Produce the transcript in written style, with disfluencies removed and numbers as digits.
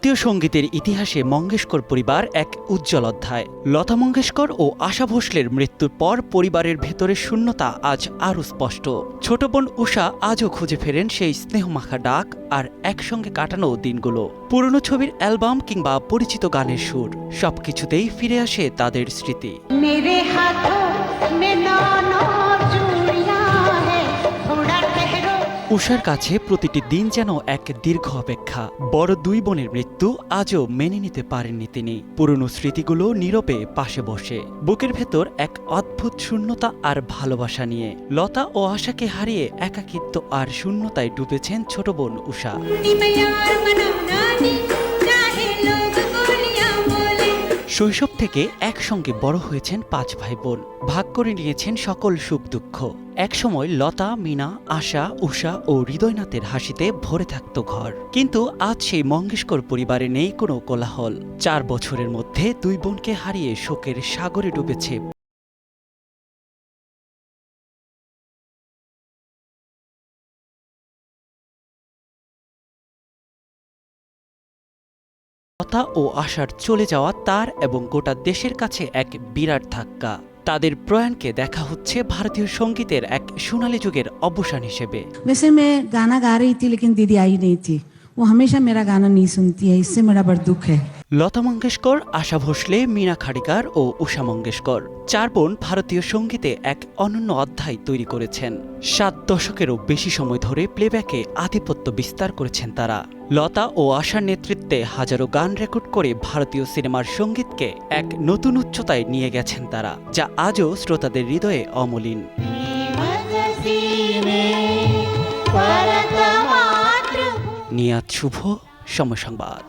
ভারতীয় সঙ্গীতের ইতিহাসে মঙ্গেশকর পরিবার এক উজ্জ্বল অধ্যায়। লতা মঙ্গেশকর ও আশা ভোসলের মৃত্যুর পর পরিবারের ভেতরের শূন্যতা আজ আরও স্পষ্ট। ছোট বোন উষা আজও খুঁজে ফেরেন সেই স্নেহমাখা ডাক আর একসঙ্গে কাটানো দিনগুলো। পুরনো ছবির অ্যালবাম কিংবা পরিচিত গানের সুর, সবকিছুতেই ফিরে আসে তাদের স্মৃতি। উষার কাছে প্রতিটি দিন যেন এক দীর্ঘ অপেক্ষা। বড় দুই বোনের মৃত্যু আজও মেনে নিতে পারেননি তিনি। পুরনো স্মৃতিগুলো নীরবে পাশে বসে, বুকের ভেতর এক অদ্ভুত শূন্যতা আর ভালোবাসা নিয়ে। লতা ও আশাকে হারিয়ে একাকিত্ব আর শূন্যতায় ডুবেছেন ছোট বোন উষা। শৈশব থেকে একসঙ্গে বড় হয়েছেন 5 ভাই বোন, ভাগ করে নিয়েছেন সকল সুখ দুঃখ। একসময় লতা, মিনা, আশা, উষা ও হৃদয়নাথের হাসিতে ভরে থাকত ঘর। কিন্তু আজ সেই মঙ্গেশকর পরিবারে নেই কোনো কোলাহল। 4 বছরের মধ্যে দুই বোনকে হারিয়ে শোকের সাগরে ডুবেছে লতা ও আশার চলে যাওয়া তার এবং গোটা দেশের কাছে এক বিরাট ধাক্কা। তাদের প্রয়াণকে দেখা হচ্ছে ভারতীয় সঙ্গীতের এক সোনালী যুগের অবসান হিসেবে। वैसे मैं गाना गा रही थी लेकिन दीदी आई नहीं थी। वो हमेशा मेरा गाना नहीं सुनती है, इससे मेरा बड़ा दुख है। লতা মঙ্গেশকর, আশা ভোসলে, মীনা খাড়িকার ও উষা মঙ্গেশকর 4 বোন ভারতীয় সঙ্গীতে এক অনন্য অধ্যায় তৈরি করেছেন। 7 দশকেরও বেশি সময় ধরে প্লেব্যাকে আধিপত্য বিস্তার করেছেন তারা। লতা ও আশার নেতৃত্বে হাজারো গান রেকর্ড করে ভারতীয় সিনেমার সঙ্গীতকে এক নতুন উচ্চতায় নিয়ে গেছেন তারা, যা আজও শ্রোতাদের হৃদয়ে অমলিন। নিয়াত শুভ, সময় সংবাদ।